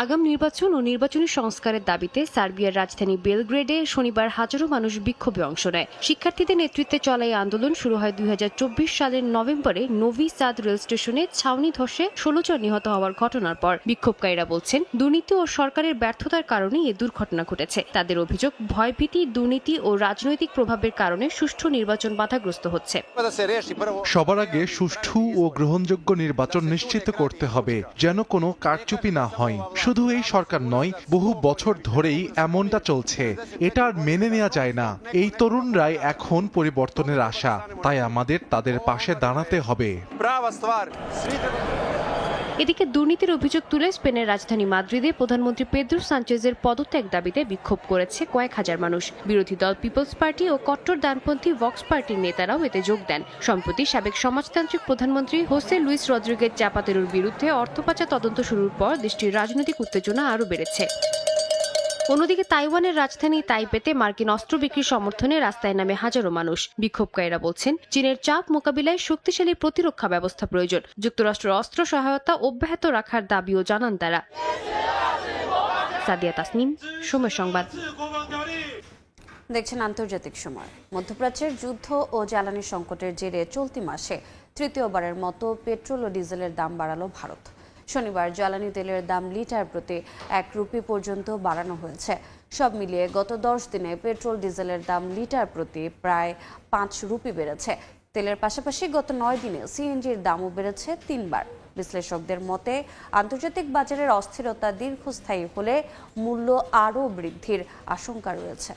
আগাম নির্বাচন ও নির্বাচনী সংস্কারের দাবিতে সার্বিয়ার রাজধানী বেলগ্রেডে শনিবার হাজারো মানুষ বিক্ষোভে অংশ নেয়। শিক্ষার্থীদের নেতৃত্বে চলা এই আন্দোলন শুরু হয় 2024 সালের নভেম্বরে নোভি সাদ রেল স্টেশনে ছাউনি ধসে 16 জন নিহত হওয়ার ঘটনার পর। বিক্ষোভকারীরা বলছেন, দুর্নীতি ও সরকারের ব্যর্থতার কারণে এই দুর্ঘটনা ঘটেছে। তাদের অভিযোগ, ভয়ভীতি, দুর্নীতি ও রাজনৈতিক প্রভাবের কারণে সুষ্ঠু নির্বাচন বাধাগ্রস্ত হচ্ছে। সবার আগে সুষ্ঠু ও গ্রহণযোগ্য নির্বাচন নিশ্চিত করতে হবে, যেন কোনো কারচুপি না হয়। শুধু এই সরকার নয়, বহু বছর ধরেই এমনটা চলছে। এটা আর মেনে নেওয়া যায় না। এই তরুণরাই এখন পরিবর্তনের আশা, তাই আমাদের তাদের পাশে দাঁড়াতে হবে। এদিকে দুর্নীতির অভিযোগ তুলে স্পেনের রাজধানী মাদ্রিদে প্রধানমন্ত্রী পেদ্রো সানচেজের পদত্যাগ দাবিতে বিক্ষোভ করেছে কয়েক হাজার মানুষ। বিরোধী দল পিপলস পার্টি ও কট্টর ডানপন্থী ভক্স পার্টির নেতারাও এতে যোগ দেন। সম্প্রতি সাবেক সমাজতান্ত্রিক প্রধানমন্ত্রী হোসে লুইস রদ্রিগেজ জাপাতেরোর বিরুদ্ধে অর্থ পাচার তদন্ত শুরুর পর দেশটির রাজনৈতিক উত্তেজনা আরও বেড়েছে। অন্যদিকে তাইওয়ানের রাজধানী তাইপেতে মার্কিন অস্ত্র বিক্রির সমর্থনে রাস্তায় নামে হাজারো মানুষ। বিক্ষোভকারীরা বলছেন, চীনের চাপ মোকাবিলায় শক্তিশালী প্রতিরক্ষা ব্যবস্থা প্রয়োজন। যুক্তরাষ্ট্রের অস্ত্র সহায়তা অব্যাহত রাখার দাবিও জানান তারা। সাদিয়া তাসনিম, সময় সংবাদ। দেখছেন আন্তর্জাতিক সময়। মধ্যপ্রাচ্যের যুদ্ধ ও জ্বালানি সংকটের জেরে চলতি মাসে তৃতীয়বারের মতো পেট্রোল ও ডিজেলের দাম বাড়ালো ভারত। শনিবার জ্বালানি তেলের দাম লিটার প্রতি 1 রুপি পর্যন্ত বাড়ানো হয়েছে। সব মিলিয়ে গত 10 দিনে পেট্রোল ডিজেলের দাম লিটার প্রতি প্রায় 5 রুপি বেড়েছে। তেলের পাশাপাশি গত 9 দিনে সিএনজির দামও বেড়েছে 3 বার। বিশ্লেষকদের মতে, আন্তর্জাতিক বাজারের অস্থিরতা দীর্ঘস্থায়ী হলে মূল্য আরও বৃদ্ধির আশঙ্কা রয়েছে।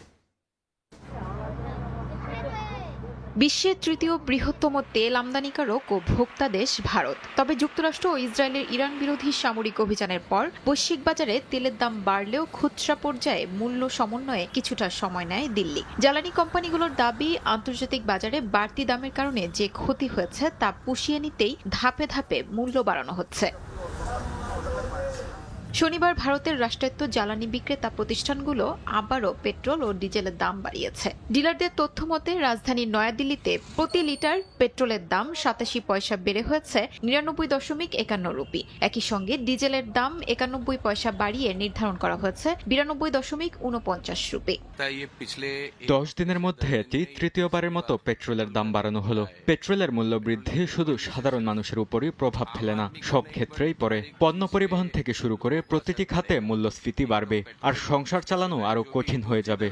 বিশ্বের তৃতীয় বৃহত্তম তেল আমদানিকারক ও ভোক্তা দেশ ভারত। তবে যুক্তরাষ্ট্র ও ইসরায়েলের ইরান বিরোধী সামরিক অভিযানের পর বৈশ্বিক বাজারে তেলের দাম বাড়লেও খুচরা পর্যায়ে মূল্য সমন্বয়ে কিছুটা সময় নেয় দিল্লি। জ্বালানি কোম্পানিগুলোর দাবি, আন্তর্জাতিক বাজারে বাড়তি দামের কারণে যে ক্ষতি হয়েছে তা পুষিয়ে নিতেই ধাপে ধাপে মূল্য বাড়ানো হচ্ছে। শনিবার ভারতের রাষ্ট্রায়ত্ত জ্বালানি বিক্রেতা প্রতিষ্ঠানগুলো আবারও পেট্রোল ও ডিজেলের দাম বাড়িয়েছে। ডিলারদের তথ্য মতে রাজধানী নয়াদিল্লিতে প্রতি লিটার পেট্রোলের দাম 87 পয়সা বেড়ে হয়েছে 99.51 রুপি। একই সঙ্গে ডিজেলের দাম 91 পয়সা বাড়িয়ে নির্ধারণ করা হয়েছে 92.49 রুপি। 10 দিনের মধ্যে এটি তৃতীয়বারের মতো পেট্রোলের দাম বাড়ানো হলো। পেট্রোলের মূল্য বৃদ্ধি শুধু সাধারণ মানুষের উপরই প্রভাব ফেলে না, সব ক্ষেত্রেই পড়ে। পণ্য পরিবহন থেকে শুরু করে প্রতিটি খাতে মূল্যস্ফীতি বাড়বে, আর সংসার চালানো আরো কঠিন হয়ে যাবে।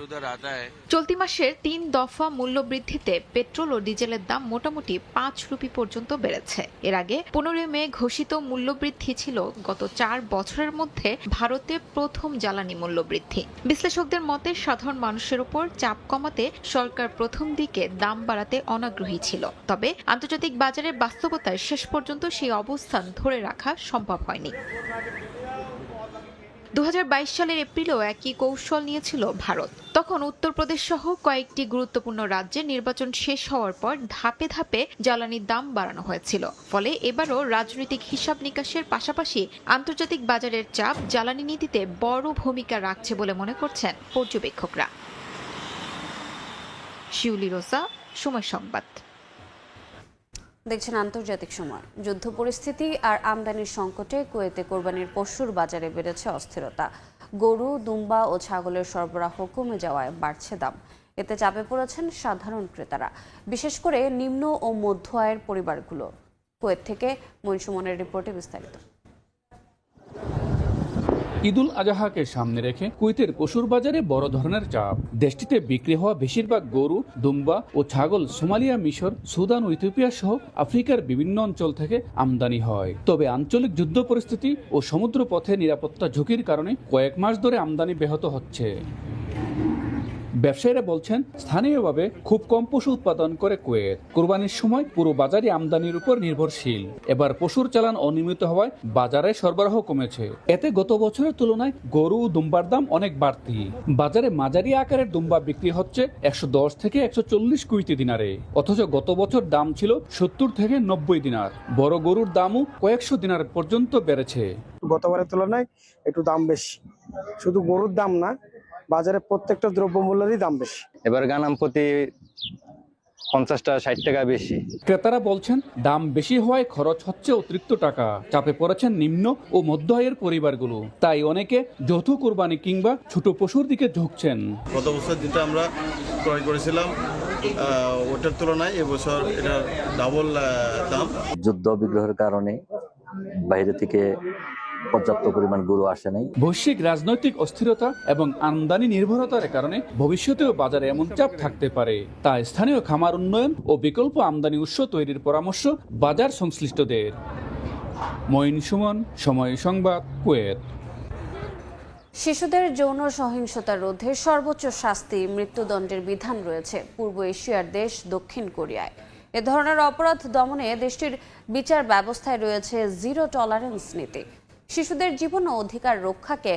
চলতি মাসের 3 দফা মূল্য বৃদ্ধিতে পেট্রোল ও ডিজেলের দাম মোটামুটি 5 রুপি পর্যন্ত বেড়েছে। এর আগে 15 মে ঘোষিত মূল্য বৃদ্ধি ছিল গত 4 বছরের মধ্যে ভারতে প্রথম জ্বালানি মূল্য বৃদ্ধি। বিশ্লেষকদের মতে, সাধারণ মানুষের উপর চাপ কমাতে সরকার প্রথম দিকে দাম বাড়াতে অনাগ্রহী ছিল। তবে আন্তর্জাতিক বাজারের বাস্তবতায় শেষ পর্যন্ত সেই অবস্থান ধরে রাখা সম্ভব হয়নি। 2022 সালের এপ্রিলেও একই কৌশল নিয়েছিল ভারত। তখন উত্তরপ্রদেশ সহ কয়েকটি গুরুত্বপূর্ণ রাজ্যে নির্বাচন শেষ হওয়ার পর ধাপে ধাপে জ্বালানির দাম বাড়ানো হয়েছিল। ফলে এবারও রাজনৈতিক হিসাব নিকাশের পাশাপাশি আন্তর্জাতিক বাজারের চাপ জ্বালানি নীতিতে বড় ভূমিকা রাখছে বলে মনে করছেন পর্যবেক্ষকরা। শিউলি রোজা, সময় সংবাদ। দেখছেন আন্তর্জাতিক সময়। যুদ্ধ পরিস্থিতি আর আমদানির সংকটে কুয়েতে কোরবানির পশুর বাজারে বেড়েছে অস্থিরতা। গরু, দুম্বা ও ছাগলের সরবরাহ কমে যাওয়ায় বাড়ছে দাম। এতে চাপে পড়েছেন সাধারণ ক্রেতারা, বিশেষ করে নিম্ন ও মধ্য আয়ের পরিবারগুলো। কুয়েত থেকে মনসুমনের রিপোর্টে বিস্তারিত। ঈদুল আজহাকে সামনে রেখে কুয়েতের পশুর বাজারে বড় ধরনের চাপ। দেশটিতে বিক্রি হওয়া বেশিরভাগ গরু, দুম্বা ও ছাগল সোমালিয়া, মিশর, সুদান ও ইথিওপিয়া সহ আফ্রিকার বিভিন্ন অঞ্চল থেকে আমদানি হয়। তবে আঞ্চলিক যুদ্ধ পরিস্থিতি ও সমুদ্র পথে নিরাপত্তা ঝুঁকির কারণে কয়েক মাস ধরে আমদানি ব্যাহত হচ্ছে। ব্যবসায়ীরা বলছেন, স্থানীয়ভাবে খুব কম পশু উৎপাদন করে কুয়েত। কোরবানির সময় পুরো বাজারই আমদানির উপর নির্ভরশীল। এবার পশুর চালান অনিয়মিত হওয়ায় বাজারে সরবরাহ কমেছে। এতে গত বছরের তুলনায় গরু ও দুম্বার দাম অনেক বাড়তি। বাজারে মাঝারি আকারের দুম্বা বিক্রি হচ্ছে 110 থেকে 140 কুয়েতি দিনারে, অথচ গত বছর দাম ছিল 70 থেকে 90 দিনার। বড় গরুর দামও কয়েকশো দিনার পর্যন্ত বেড়েছে। গতবারের তুলনায় একটু দাম বেশি। শুধু গরুর দাম না, বাজারে প্রত্যেকটা দ্রব্যমূল্যেরই দাম বেশি। এবার গানাম প্রতি 50 টাকা 60 টাকা বেশি। ক্রেতারা বলছেন দাম বেশি হওয়ায় খরচ হচ্ছে অতিরিক্ত টাকা, চাপে পড়েছেন নিম্ন ও মধ্য আয়ের পরিবারগুলো। তাই অনেকে যৌথ কোরবানি কিংবা ছোট পশুর দিকে ঝুঁকছেন। গত বছর যেটা আমরা ক্রয় করেছিলাম ওটার তুলনায় এবছর এটা ডাবল দাম। যুদ্ধ বিগ্রহের কারণে বাইরে থেকে পর্যাপ্ত পরিমাণ গরু আসে নাই। বৈশ্বিক রাজনৈতিক অস্থিরতা এবং আমদানি নির্ভরতার কারণে ভবিষ্যতেও বাজারে এমন চাপ থাকতে পারে। তাই স্থানীয় খামার উন্নয়ন ও বিকল্প আমদানি উৎস তৈরির পরামর্শ বাজার সংশ্লিষ্টদের। মঈন সুমন, সময় সংবাদ, কুয়েত। শিশুদের যৌন সহিংসতা রোধে সর্বোচ্চ শাস্তি মৃত্যুদণ্ডের বিধান রয়েছে পূর্ব এশিয়ার দেশ দক্ষিণ কোরিয়ায়। এ ধরনের অপরাধ দমনে দেশটির বিচার ব্যবস্থায় রয়েছে জিরো টলারেন্স নীতি। শিশুদের জীবন ও অধিকার রক্ষাকে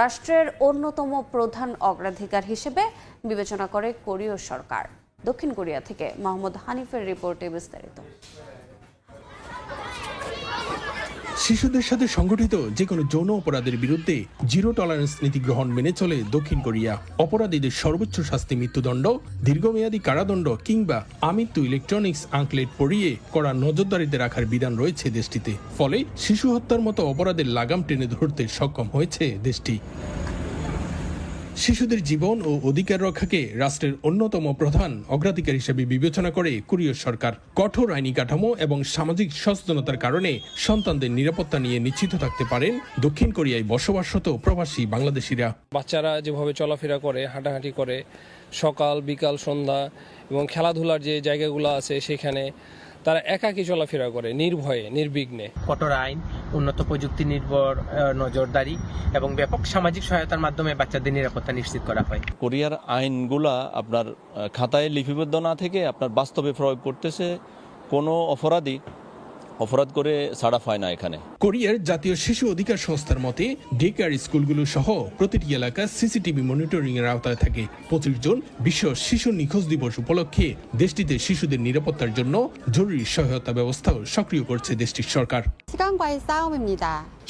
রাষ্ট্রের অন্যতম প্রধান অগ্রাধিকার হিসেবে বিবেচনা করে কোরীয় সরকার। দক্ষিণ কোরিয়া থেকে মোহাম্মদ হানিফের রিপোর্টে বিস্তারিত। শিশুদের সাথে সংগঠিত যে কোনো যৌন অপরাধের বিরুদ্ধে জিরো টলারেন্স নীতি গ্রহণ মেনে চলে দক্ষিণ কোরিয়া। অপরাধীদের সর্বোচ্চ শাস্তি মৃত্যুদণ্ড, দীর্ঘমেয়াদী কারাদণ্ড কিংবা আমৃত্যু ইলেকট্রনিক্স আঙ্কলেট পরিয়ে কড়া নজরদারিতে রাখার বিধান রয়েছে দেশটিতে। ফলে শিশু হত্যার মতো অপরাধের লাগাম টেনে ধরতে সক্ষম হয়েছে দেশটি। শিশুদের জীবন ও অধিকার রক্ষাকে রাষ্ট্রের অন্যতম প্রধান অগ্রাধিকার হিসেবে বিবেচনা করে কোরীয় সরকার। কঠোর আইনি কাঠামো এবং সামাজিক সচেতনতার কারণে সন্তানদের নিরাপত্তা নিয়ে নিশ্চিত থাকতে পারেন দক্ষিণ কোরিয়ায় বসবাসরত প্রবাসী বাংলাদেশিরা। বাচ্চারা যেভাবে চলাফেরা করে, হাঁটাহাঁটি করে, সকাল বিকাল সন্ধ্যা এবং খেলাধুলার যে জায়গাগুলো আছে সেখানে তারা একাকী চলাফেরা করে নির্ভয়ে নির্বিঘ্নে। কঠোর আইন, উন্নত প্রযুক্তি নির্ভর নজরদারি এবং ব্যাপক সামাজিক সহায়তার মাধ্যমে বাচ্চাদের নিরাপত্তা নিশ্চিত করা হয়। কোরিয়ার আইনগুলা আপনার খাতায় লিপিবদ্ধ না থেকে আপনার বাস্তবে প্রয়োগ করতেছে। কোনো অপরাধ করে ছাড়া পায় না এখানে। কোরিয়ার জাতীয় শিশু অধিকার সংস্থার মতে ডে কেয়ার স্কুলগুলো সহ প্রতিটি এলাকা সিসিটিভি মনিটরিং এর আওতায় থাকে। 25 জুন বিশ্ব শিশু নিখোঁজ দিবস উপলক্ষে দেশটিতে শিশুদের নিরাপত্তার জন্য জরুরি সহায়তা ব্যবস্থাও সক্রিয় করছে দেশটির সরকার।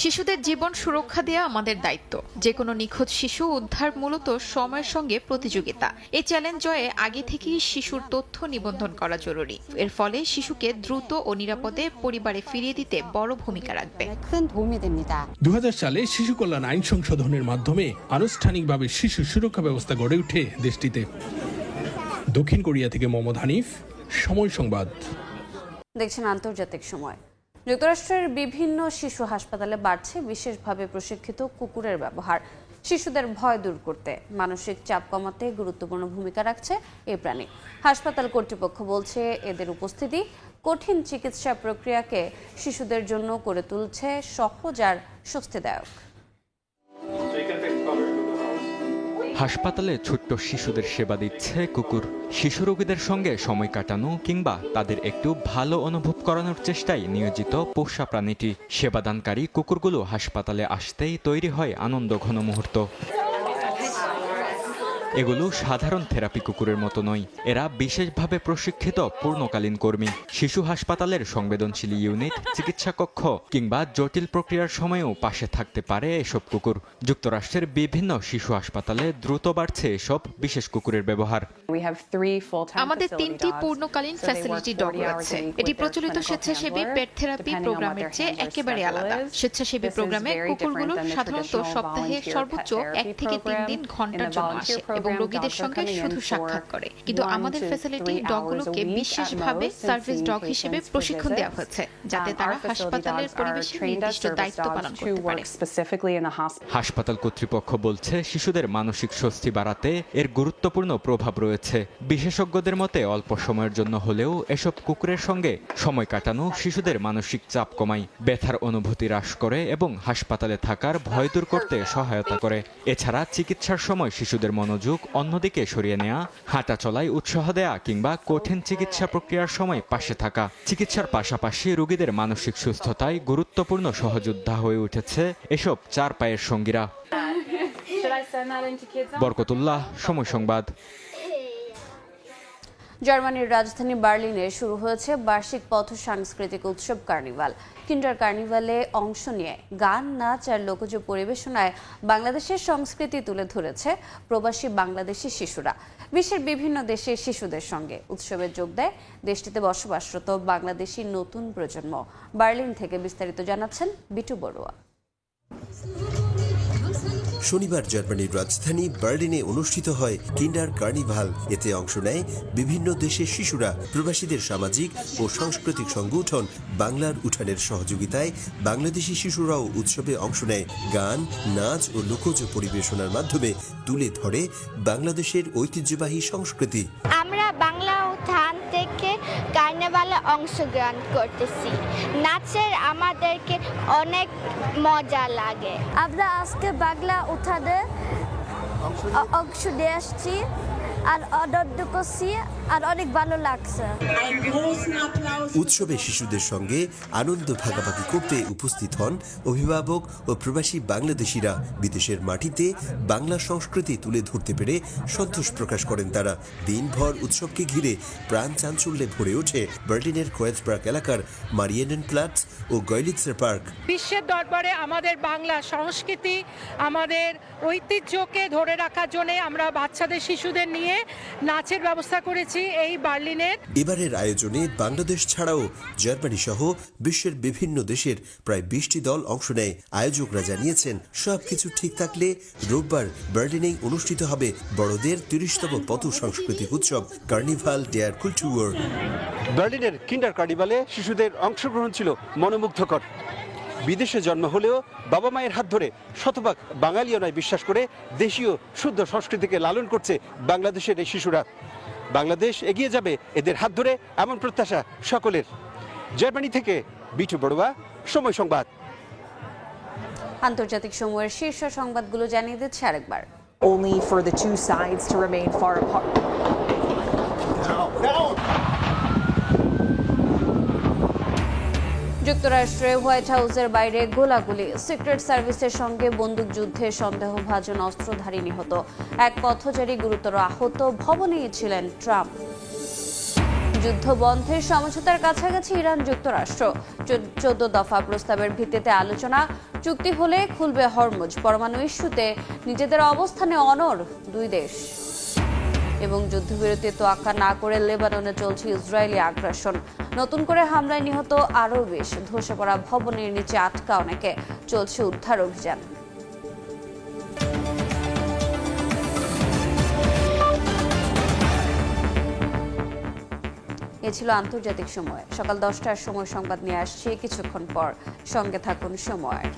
শিশুদের জীবন সুরক্ষা দেওয়া আমাদের দায়িত্ব। যে কোনো নিখোঁজ শিশু উদ্ধার মূলত সময়ের সঙ্গে প্রতিযোগিতা। এই চ্যালেঞ্জ জয়ে আগে থেকেই শিশুর তথ্য নিবন্ধন করা জরুরি। এর ফলে শিশুকে দ্রুত ও নিরাপদে পরিবারে ফিরিয়ে দিতে বড় ভূমিকা রাখবে। 2000 সালে শিশু কল্যাণ আইন সংশোধনের মাধ্যমে আনুষ্ঠানিকভাবে শিশু সুরক্ষা ব্যবস্থা গড়ে ওঠে দেশটিতে। দক্ষিণ কোরিয়া থেকে মোহাম্মদ হানিফ, সময় সংবাদ। দেখছেন আন্তর্জাতিক সময়। যুক্তরাষ্ট্রের বিভিন্ন শিশু হাসপাতালে বাড়ছে বিশেষভাবে প্রশিক্ষিত কুকুরের ব্যবহার। শিশুদের ভয় দূর করতে, মানসিক চাপ কমাতে গুরুত্বপূর্ণ ভূমিকা রাখছে এই প্রাণী। হাসপাতাল কর্তৃপক্ষ বলছে এদের উপস্থিতি কঠিন চিকিৎসা প্রক্রিয়াকে শিশুদের জন্য করে তুলছে সহজ আর স্বস্তিদায়ক। হাসপাতালে ছোট্ট শিশুদের সেবা দিচ্ছে কুকুর। শিশু রোগীদের সঙ্গে সময় কাটানো কিংবা তাদের একটু ভালো অনুভব করানোর চেষ্টায় নিয়োজিত পোষা প্রাণীটি। সেবাদানকারী কুকুরগুলো হাসপাতালে আসতেই তৈরি হয় আনন্দ ঘন মুহূর্ত। এগুলো সাধারণ থেরাপি কুকুরের মতো নয়, এরা বিশেষভাবে প্রশিক্ষিত পূর্ণকালীন কর্মী। শিশু হাসপাতালের সংবেদনশীল ইউনিট, চিকিৎসা কক্ষ কিংবা জটিল প্রক্রিয়ার সময়েও পাশে থাকতে পারে এসব কুকুর। যুক্তরাষ্ট্রের বিভিন্ন শিশু হাসপাতালে দ্রুত বাড়ছে এসব বিশেষ কুকুরের ব্যবহার। আমাদের 3টি পূর্ণকালীন ফ্যাসিলিটি ডগ রয়েছে। এটি প্রচলিত স্বেচ্ছাসেবী পেট থেরাপি প্রোগ্রামের চেয়ে একেবারে আলাদা। স্বেচ্ছাসেবী প্রোগ্রামে কুকুরগুলো সাধারণত সপ্তাহে সর্বোচ্চ 1 থেকে 3 দিন ঘন্টার জন্য আসে এবং রোগীদের সঙ্গে শুধু সাক্ষাৎ করে। কিন্তু আমাদের ফ্যাসিলিটি ডগগুলোকে বিশেষভাবে সার্ভিস ডগ হিসেবে প্রশিক্ষণ দেওয়া হয়েছে, যাতে তারা হাসপাতালের পরিবেশে নির্দিষ্ট দায়িত্ব পালন করতে পারে। হাসপাতাল কর্তৃপক্ষ বলছে শিশুদের মানসিক স্বস্তি বাড়াতে এর গুরুত্বপূর্ণ প্রভাব রয়েছে। বিশেষজ্ঞদের মতে অল্প সময়ের জন্য হলেও এসব কুকুরের সঙ্গে সময় কাটানো শিশুদের মানসিক চাপ কমায়, ব্যথার অনুভূতি হ্রাস করে এবং হাসপাতালে থাকার ভয় দূর করতে সহায়তা করে। এছাড়া চিকিৎসার সময় শিশুদের মনোযোগ অন্যদিকে সরিয়ে নেওয়া, হাঁটা চলায় উৎসাহ দেয়া কিংবা কঠিন চিকিৎসা প্রক্রিয়ার সময় পাশে থাকা। চিকিৎসার পাশাপাশি রোগীদের মানসিক সুস্থতায় গুরুত্বপূর্ণ সহযোদ্ধা হয়ে উঠেছে এসব চার পায়ের সঙ্গীরা। বরকতুল্লাহ, সময় সংবাদ। জার্মানির রাজধানী বার্লিনে শুরু হয়েছে বার্ষিক পথ সাংস্কৃতিক উৎসব কার্নিভাল। কিন্ডার কার্নিভালে অংশ নিয়ে গান, নাচ আর লোকজ পরিবেশনায় বাংলাদেশের সংস্কৃতি তুলে ধরেছে প্রবাসী বাংলাদেশি শিশুরা। বিশ্বের বিভিন্ন দেশের শিশুদের সঙ্গে উৎসবে যোগ দেয় দেশটিতে বসবাসরত বাংলাদেশি নতুন প্রজন্ম। বার্লিন থেকে বিস্তারিত জানাচ্ছেন বিটু বড়ুয়া। শনিবার জার্মানির রাজধানী বার্লিনে অনুষ্ঠিত হয় কিন্ডার কার্নিভাল। এতে অংশ নেয় বিভিন্ন দেশের শিশুরা। প্রবাসীদের সামাজিক ও সাংস্কৃতিক সংগঠন বাংলার উঠানের সহযোগিতায় বাংলাদেশি শিশুরাও উৎসবে অংশ নেয়। গান, নাচ ও লোকজ পরিবেশনার মাধ্যমে তুলে ধরে বাংলাদেশের ঐতিহ্যবাহী সংস্কৃতি। আমরা বাংলা উঠান থেকে কার্নিভালে অংশগ্রহণ করতেছি। নাচের আমাদেরকে অনেক মজা লাগে। আমরা আজকে বাংলা উঠানে অংশ নিয়ে আসছি আর আনন্দ করছি আর অনেক ভালো লাগছে। উৎসবে শিশুদের সঙ্গে আনন্দ ভাগাভাগি করতে উপস্থিত হন অভিভাবক ও প্রবাসী বাংলাদেশিরা। বিদেশের মাটিতে বাংলা সংস্কৃতি তুলে ধরতে পেরে সন্তোষ প্রকাশ করেন তারা। দিনভর উৎসবকে ঘিরে প্রাণ চাঞ্চল্যে ভরে ওঠে বার্লিনের ক্রয়েজবার্গ এলাকার মারিয়েনেনপ্লাটজ ও গয়লিৎসের পার্ক। বিশ্বের দরবারে আমাদের বাংলা সংস্কৃতি, আমাদের ঐতিহ্যকে ধরে রাখার জন্য আমরা বাচ্চাদের শিশুদের নিয়ে নাচের ব্যবস্থা করেছি এই বার্লিনের। এবারের আয়োজনে বাংলাদেশ ছাড়াও জার্মানি সহ বিশ্বের বিভিন্ন দেশের প্রায় 20টি দল অংশ নেয়। আয়োজকরা জানিয়েছেন সবকিছু ঠিক থাকলে রোববার বার্লিনেই অনুষ্ঠিত হবে বড়দের 30তম পথ সাংস্কৃতিক উৎসব কার্নিভাল ডেয়ার কুলটুর। বার্লিনের কিন্ডার কার্নিভালে শিশুদের অংশগ্রহণ ছিল মনোমুগ্ধকর। বিদেশে জন্ম হলেও বাবা মায়ের হাত ধরে শতভাগ বাঙালিও নয় বিশ্বাস করে দেশীয় শুদ্ধ সংস্কৃতিকে লালন করছে বাংলাদেশের এই শিশুরা। বাংলাদেশ এগিয়ে যাবে এদের হাত ধরে, এমন প্রত্যাশা সকলের। জার্মানি থেকে বিটু বড়ুয়া, সময় সংবাদ। আন্তর্জাতিক সময়ের শীর্ষ সংবাদগুলো জানিয়ে দিচ্ছে আরেকবার। Only for the two sides to remain far apart. যুক্তরাষ্ট্রে হোয়াইট হাউসের বাইরে গোলাগুলি, সিক্রেট সার্ভিসের সঙ্গে বন্দুকযুদ্ধে সন্দেহভাজন অস্ত্রধারী নিহত, এক পথচারী গুরুতর আহত, ভবনেই ছিলেন ট্রাম্প। যুদ্ধ বন্ধের সমঝোতার কাছাকাছি ইরান যুক্তরাষ্ট্র, 14 দফা প্রস্তাবের ভিত্তিতে আলোচনা, চুক্তি হলে খুলবে হরমুজ। পরমাণু ইস্যুতে নিজেদের অবস্থানে অনড় দুই দেশ। এবং যুদ্ধবিরতি তোয়াক্কা না করে লেবাননে চলছে ইসরায়েলি আগ্রাসন, নতুন করে হামলায় নিহত আরও বেশ, ধসে পড়া ভবনের নিচে আটকা অনেকে, চলছে উদ্ধার অভিযান। এ ছিল আন্তর্জাতিক সময়। সকাল 10টার সময় সংবাদ নিয়ে আসছি কিছুক্ষণ পর, সঙ্গে থাকুন সময়ের।